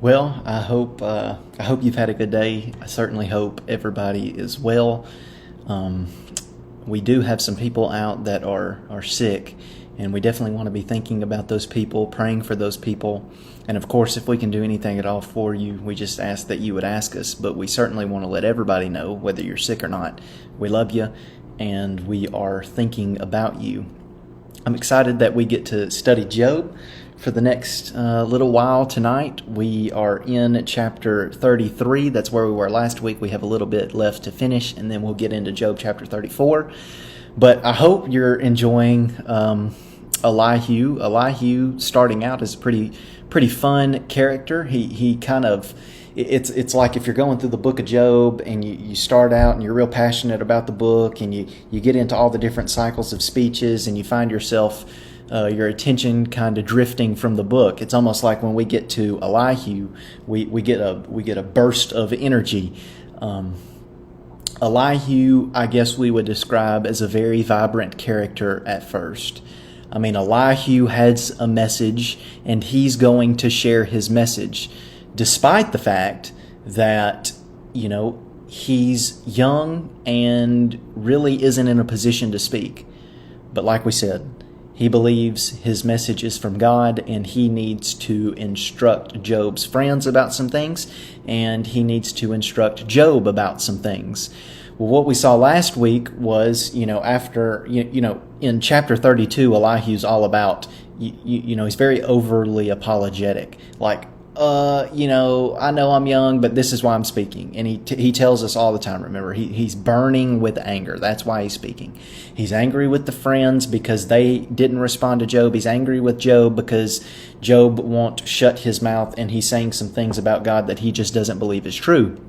Well, I hope you've had a good day. I certainly hope everybody is well. Um, we do have some people out that are sick, and we definitely want to be thinking about those people, praying for those people. And of course, if we can do anything at all for you, we just ask that you would ask us. But we certainly want to let everybody know, whether you're sick or not, we love you, and we are thinking about you. I'm excited that we get to study Job for the next little while tonight. We are in chapter 33. That's where we were last week. We have a little bit left to finish, and then we'll get into Job chapter 34. But I hope you're enjoying Elihu. Elihu, starting out, is a pretty fun character. He kind of... It's like if you're going through the book of Job and you start out and you're real passionate about the book, and you get into all the different cycles of speeches, and you find yourself, your attention kind of drifting from the book. It's almost like when we get to Elihu, we get a burst of energy. Elihu, I guess we would describe as a very vibrant character at first. I mean, Elihu has a message, and he's going to share his message, despite the fact that, he's young and really isn't in a position to speak. But like we said, he believes his message is from God, and he needs to instruct Job's friends about some things, and he needs to instruct Job about some things. Well, what we saw last week was, after, in chapter 32, Elihu's all about, he's very overly apologetic. Like, I know I'm young, but this is why I'm speaking. And he tells us all the time, remember, he's burning with anger. That's why he's speaking. He's angry with the friends because they didn't respond to Job. He's angry with Job because Job won't shut his mouth, and he's saying some things about God that he just doesn't believe is true.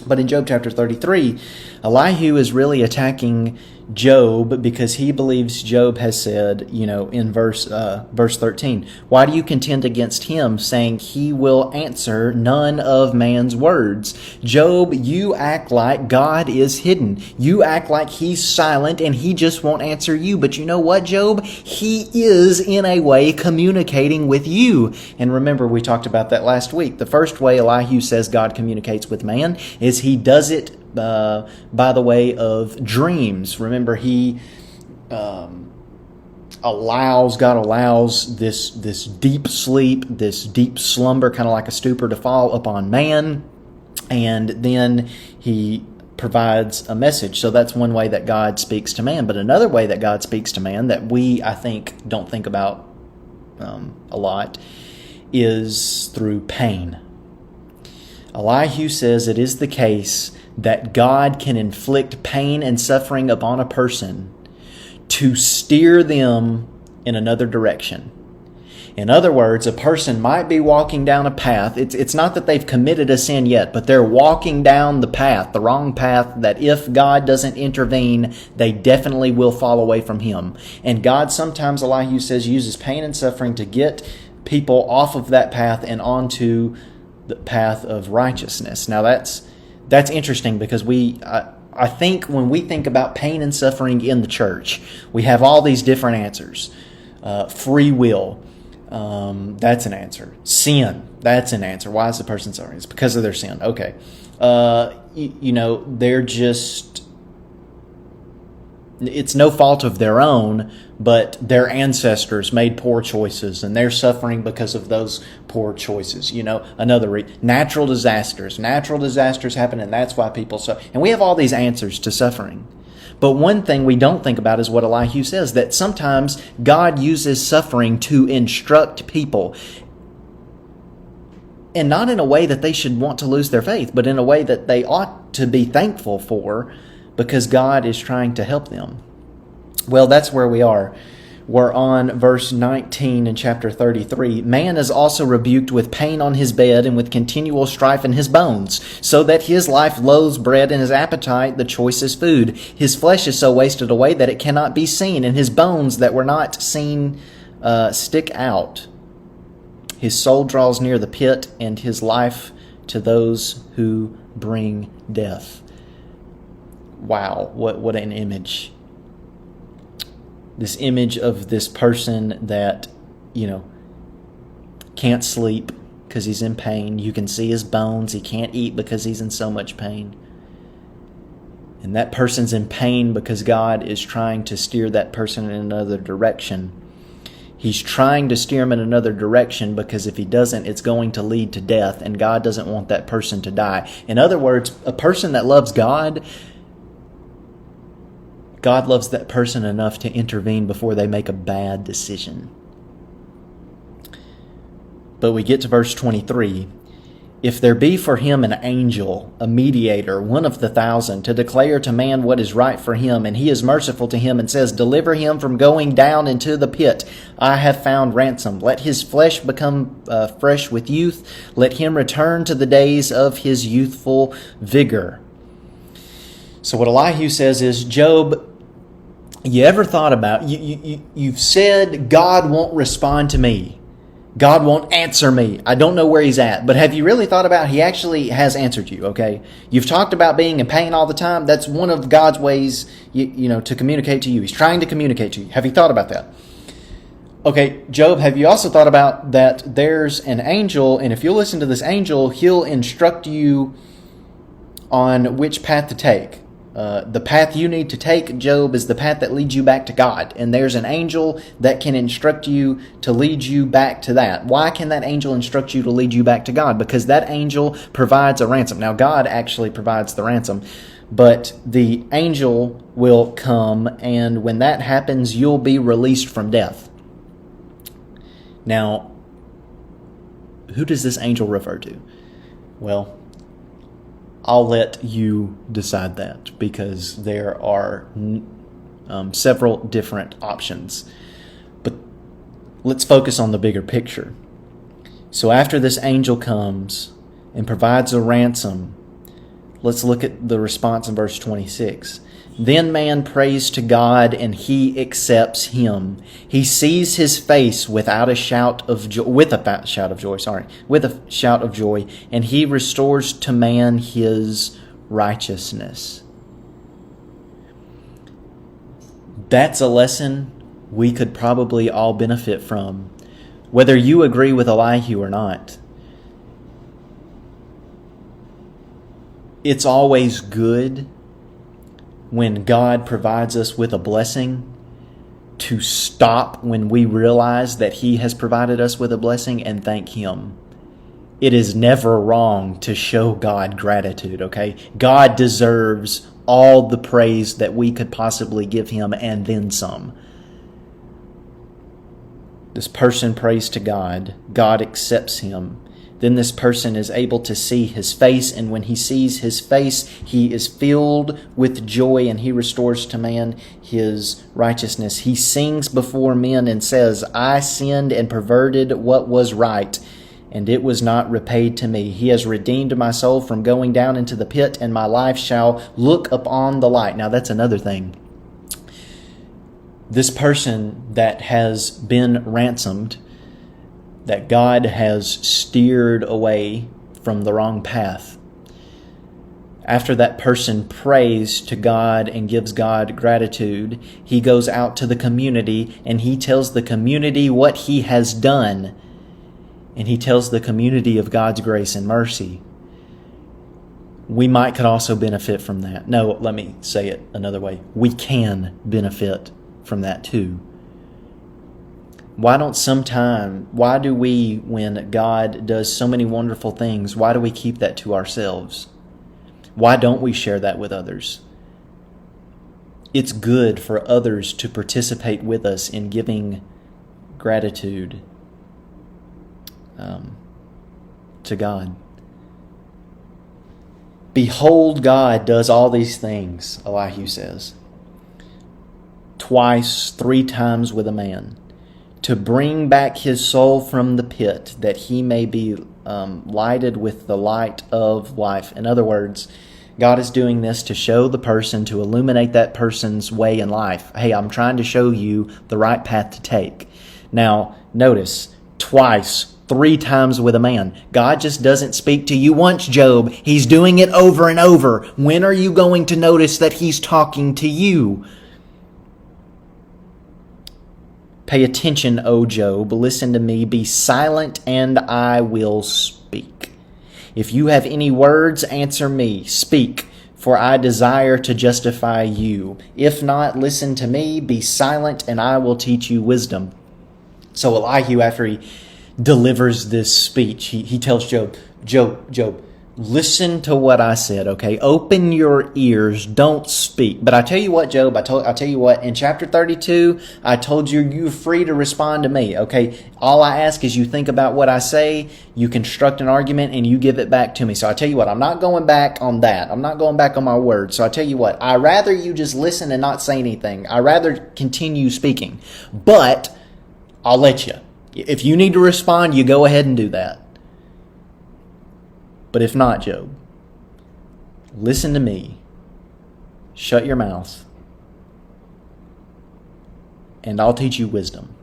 But in Job chapter 33, Elihu is really attacking Job because he believes Job has said, in verse 13, "Why do you contend against him, saying he will answer none of man's words?" Job, you act like God is hidden. You act like he's silent and he just won't answer you. But you know what, Job? He is, in a way, communicating with you. And remember, we talked about that last week. The first way Elihu says God communicates with man is he does it by the way of dreams. Remember, God allows this deep sleep, this deep slumber, kind of like a stupor, to fall upon man, and then he provides a message. So that's one way that God speaks to man. But another way that God speaks to man that we, I think, don't think about a lot is through pain. Elihu says it is the case that God can inflict pain and suffering upon a person to steer them in another direction. In other words, a person might be walking down a path. It's not that they've committed a sin yet, but they're walking down the path, the wrong path, that if God doesn't intervene, they definitely will fall away from Him. And God sometimes, Elihu says, uses pain and suffering to get people off of that path and onto the path of righteousness. Now that's interesting because I think when we think about pain and suffering in the church, we have all these different answers. Free will, that's an answer. Sin, that's an answer. Why is the person suffering? It's because of their sin. Okay. They're just... It's no fault of their own, but their ancestors made poor choices, and they're suffering because of those poor choices. Another natural disasters. Natural disasters happen, and that's why people suffer. And we have all these answers to suffering. But one thing we don't think about is what Elihu says, that sometimes God uses suffering to instruct people. And not in a way that they should want to lose their faith, but in a way that they ought to be thankful for, because God is trying to help them. Well, that's where we are. We're on verse 19 in chapter 33. "Man is also rebuked with pain on his bed and with continual strife in his bones, so that his life loathes bread and his appetite the choicest food. His flesh is so wasted away that it cannot be seen, and his bones that were not seen stick out. His soul draws near the pit, and his life to those who bring death." Wow, what an image. This image of this person that, can't sleep, because he's in pain. You can see his bones. He can't eat because he's in so much pain. And that person's in pain because God is trying to steer that person in another direction. He's trying to steer him in another direction because if he doesn't, it's going to lead to death, and God doesn't want that person to die. In other words, a person that loves God, God loves that person enough to intervene before they make a bad decision. But we get to verse 23. If there be for him an angel, a mediator, one of the 1,000, to declare to man what is right for him, and he is merciful to him and says, deliver him from going down into the pit, I have found ransom. Let his flesh become fresh with youth. Let him return to the days of his youthful vigor. So what Elihu says is, Job, you ever thought about, you've said God won't respond to me. God won't answer me. I don't know where he's at. But have you really thought about he actually has answered you, okay? You've talked about being in pain all the time. That's one of God's ways, to communicate to you. He's trying to communicate to you. Have you thought about that? Okay, Job, have you also thought about that there's an angel, and if you'll listen to this angel, he'll instruct you on which path to take. The path you need to take, Job, is the path that leads you back to God. And there's an angel that can instruct you to lead you back to that. Why can that angel instruct you to lead you back to God? Because that angel provides a ransom. Now, God actually provides the ransom, but the angel will come, and when that happens, you'll be released from death. Now, who does this angel refer to? Well, I'll let you decide that because there are several different options. But let's focus on the bigger picture. So after this angel comes and provides a ransom, let's look at the response in verse 26. Then man prays to God, and he accepts him. He sees his face with a shout of joy, and he restores to man his righteousness. That's a lesson we could probably all benefit from, whether you agree with Elihu or not. It's always good when God provides us with a blessing to stop when we realize that he has provided us with a blessing and thank him. It is never wrong to show God gratitude, okay? God deserves all the praise that we could possibly give him and then some. This person prays to God. God accepts him. Then this person is able to see his face, and when he sees his face, he is filled with joy, and he restores to man his righteousness. He sings before men and says, I sinned and perverted what was right, and it was not repaid to me. He has redeemed my soul from going down into the pit, and my life shall look upon the light. Now that's another thing. This person that has been ransomed, that God has steered away from the wrong path. After that person prays to God and gives God gratitude, he goes out to the community and he tells the community what he has done. And he tells the community of God's grace and mercy. We could also benefit from that. No, let me say it another way. We can benefit from that too. Why do we, when God does so many wonderful things, why do we keep that to ourselves? Why don't we share that with others? It's good for others to participate with us in giving gratitude to God. Behold, God does all these things, Elihu says. Twice, 3 times with a man, to bring back his soul from the pit, that he may be lighted with the light of life. In other words, God is doing this to show the person, to illuminate that person's way in life. Hey, I'm trying to show you the right path to take. Now, notice, twice, 3 times with a man. God just doesn't speak to you once, Job. He's doing it over and over. When are you going to notice that he's talking to you? Pay attention, O Job. Listen to me. Be silent, and I will speak. If you have any words, answer me. Speak, for I desire to justify you. If not, listen to me. Be silent, and I will teach you wisdom. So Elihu, after he delivers this speech, he tells Job, Job, listen to what I said, okay? Open your ears, don't speak. But I tell you what, Job, I'll tell you what, in chapter 32, I told you you're free to respond to me, okay? All I ask is you think about what I say, you construct an argument, and you give it back to me. So I tell you what, I'm not going back on that. I'm not going back on my word. So I tell you what, I rather you just listen and not say anything. I rather continue speaking. But I'll let you. If you need to respond, you go ahead and do that. But if not, Job, listen to me, shut your mouth, and I'll teach you wisdom.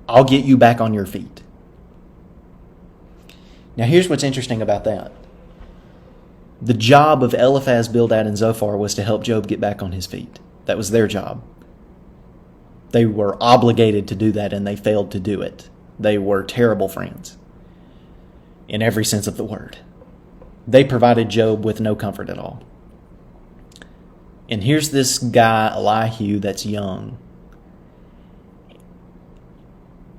I'll get you back on your feet. Now here's what's interesting about that. The job of Eliphaz, Bildad, and Zophar was to help Job get back on his feet. That was their job. They were obligated to do that, and they failed to do it. They were terrible friends, in every sense of the word. They provided Job with no comfort at all. And here's this guy, Elihu, that's young.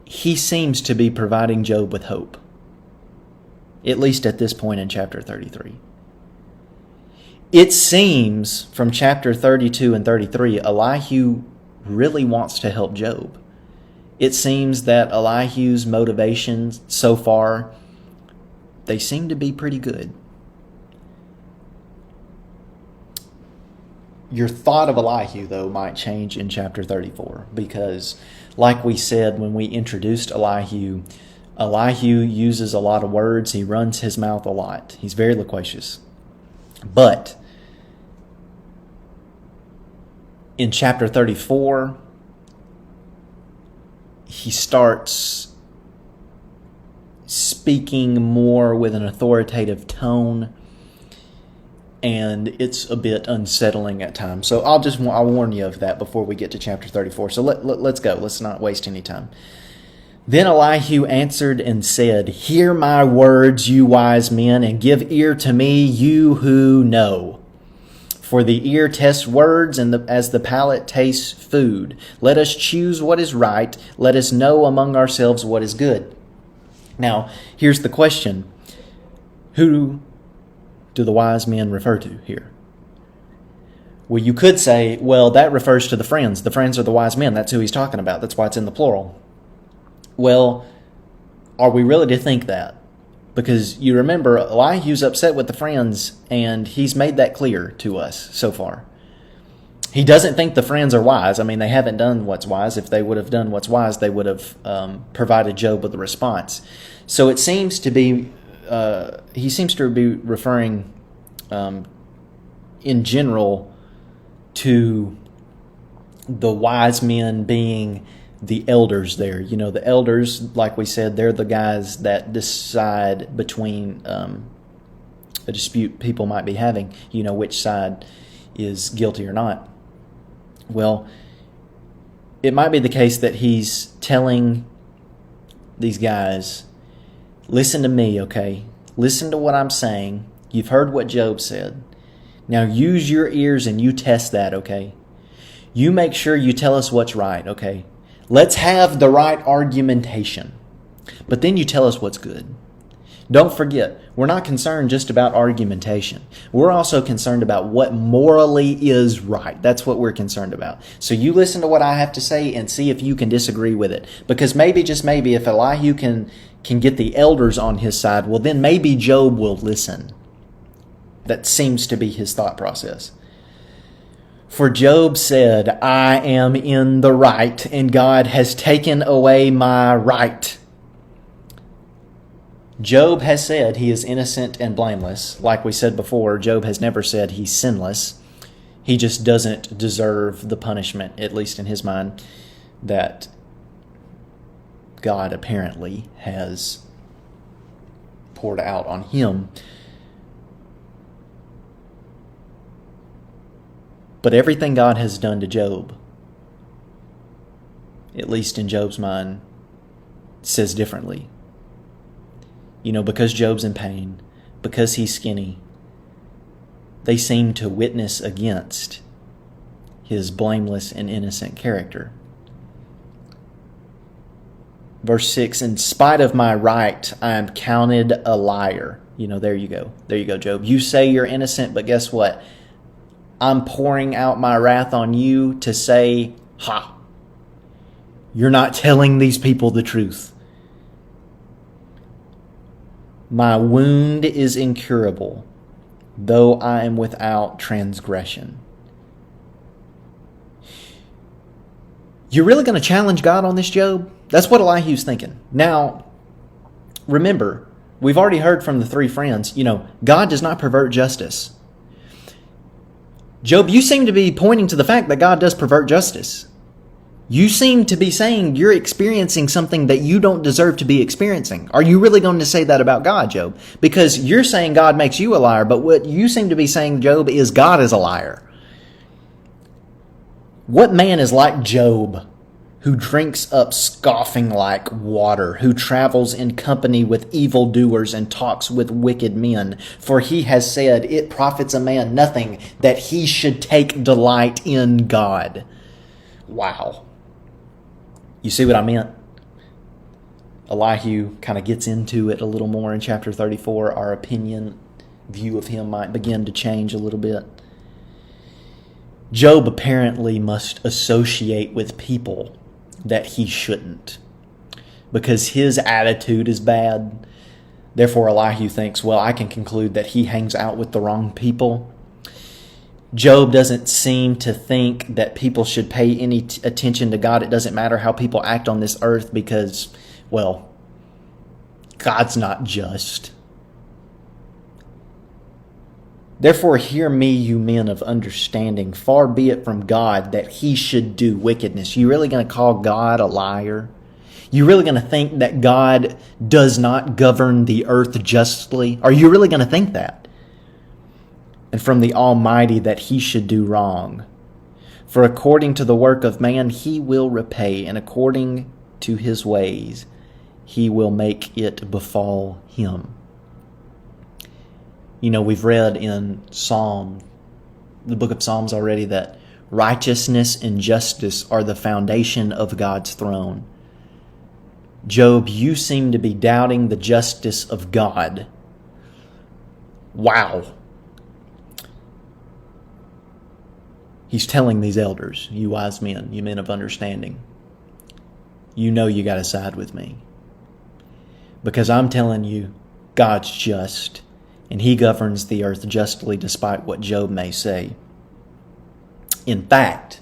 He seems to be providing Job with hope, at least at this point in chapter 33. It seems from chapter 32 and 33, Elihu really wants to help Job. It seems that Elihu's motivations so far, they seem to be pretty good. Your thought of Elihu, though, might change in chapter 34 because, like we said when we introduced Elihu, Elihu uses a lot of words. He runs his mouth a lot. He's very loquacious. But in chapter 34, he starts speaking more with an authoritative tone, and it's a bit unsettling at times. So I'll warn you of that before we get to chapter 34. So let's go. Let's not waste any time. Then Elihu answered and said, "Hear my words, you wise men, and give ear to me, you who know. For the ear tests words, and as the palate tastes food. Let us choose what is right. Let us know among ourselves what is good." Now, here's the question. Who do the wise men refer to here? Well, you could say, well, that refers to the friends. The friends are the wise men. That's who he's talking about. That's why it's in the plural. Well, are we really to think that? Because you remember, Elihu's upset with the friends, and he's made that clear to us so far. He doesn't think the friends are wise. I mean, they haven't done what's wise. If they would have done what's wise, they would have provided Job with a response. So it seems to be, he seems to be referring in general to the wise men being the elders there. You know, the elders, like we said, they're the guys that decide between a dispute people might be having, you know, which side is guilty or not. Well, it might be the case that he's telling these guys, listen to me, okay? Listen to what I'm saying. You've heard what Job said. Now use your ears and you test that, okay? You make sure you tell us what's right, okay? Let's have the right argumentation. But then you tell us what's good. Don't forget, we're not concerned just about argumentation. We're also concerned about what morally is right. That's what we're concerned about. So you listen to what I have to say and see if you can disagree with it. Because maybe, just maybe, if Elihu can get the elders on his side, well, then maybe Job will listen. That seems to be his thought process. For Job said, I am in the right, and God has taken away my right. Job has said he is innocent and blameless. Like we said before, Job has never said he's sinless. He just doesn't deserve the punishment, at least in his mind, that God apparently has poured out on him. But everything God has done to Job at least in Job's mind, says differently. Because Job's in pain, because he's skinny, they seem to witness against his blameless and innocent character. Verse 6, in spite of my right, I am counted a liar. There you go. There you go, Job. You say you're innocent, but guess what? I'm pouring out my wrath on you to say, you're not telling these people the truth. My wound is incurable, though I am without transgression. You're really going to challenge God on this, Job? That's what Elihu's thinking. Now, remember, we've already heard from the three friends, God does not pervert justice. Job, you seem to be pointing to the fact that God does pervert justice. You seem to be saying you're experiencing something that you don't deserve to be experiencing. Are you really going to say that about God, Job? Because you're saying God makes you a liar, but what you seem to be saying, Job, is God is a liar. What man is like Job, who drinks up scoffing like water, who travels in company with evildoers and talks with wicked men? For he has said, it profits a man nothing that he should take delight in God. Wow. You see what I meant? Elihu kind of gets into it a little more in chapter 34. Our view of him might begin to change a little bit. Job apparently must associate with people that he shouldn't, because his attitude is bad. Therefore, Elihu thinks, well, I can conclude that he hangs out with the wrong people. Job doesn't seem to think that people should pay any attention to God. It doesn't matter how people act on this earth because, well, God's not just. Therefore, hear me, you men of understanding. Far be it from God that he should do wickedness. You really going to call God a liar? You really going to think that God does not govern the earth justly? Are you really going to think that? And from the Almighty that he should do wrong? For according to the work of man he will repay, and according to his ways he will make it befall him. We've read in the book of Psalms already, that righteousness and justice are the foundation of God's throne. Job, you seem to be doubting the justice of God. Wow. He's telling these elders, you wise men, you men of understanding, you got to side with me. Because I'm telling you, God's just. And he governs the earth justly despite what Job may say. In fact,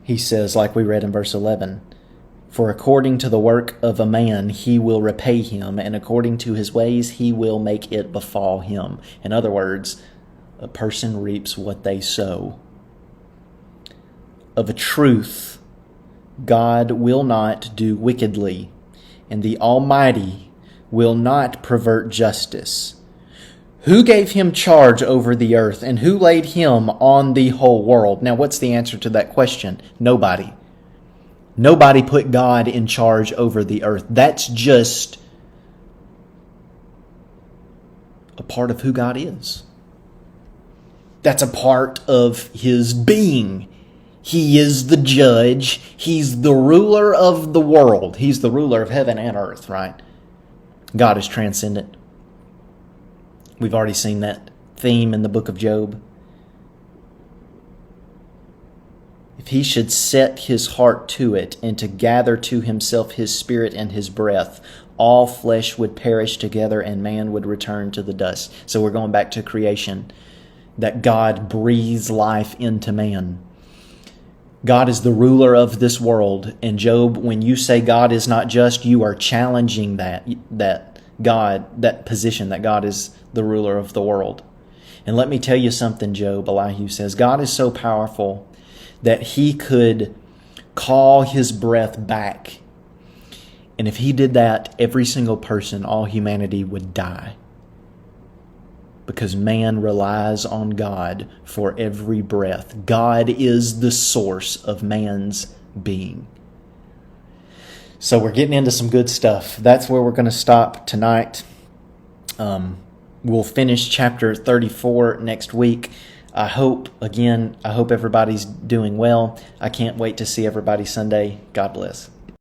he says, like we read in verse 11, for according to the work of a man he will repay him, and according to his ways he will make it befall him. In other words, a person reaps what they sow. Of a truth, God will not do wickedly, and the Almighty will not pervert justice. Who gave him charge over the earth, and who laid him on the whole world? Now, what's the answer to that question? Nobody. Nobody put God in charge over the earth. That's just a part of who God is. That's a part of his being. He is the judge. He's the ruler of the world. He's the ruler of heaven and earth, right? God is transcendent. We've already seen that theme in the book of Job. If he should set his heart to it and to gather to himself his spirit and his breath, all flesh would perish together and man would return to the dust. So we're going back to creation, that God breathes life into man. God is the ruler of this world. And Job, when you say God is not just, you are challenging that position, that God is the ruler of the world. And let me tell you something, Job, Elihu says, God is so powerful that he could call his breath back. And if he did that, every single person, all humanity would die. Because man relies on God for every breath. God is the source of man's being. So we're getting into some good stuff. That's where we're going to stop tonight. We'll finish chapter 34 next week. I hope everybody's doing well. I can't wait to see everybody Sunday. God bless.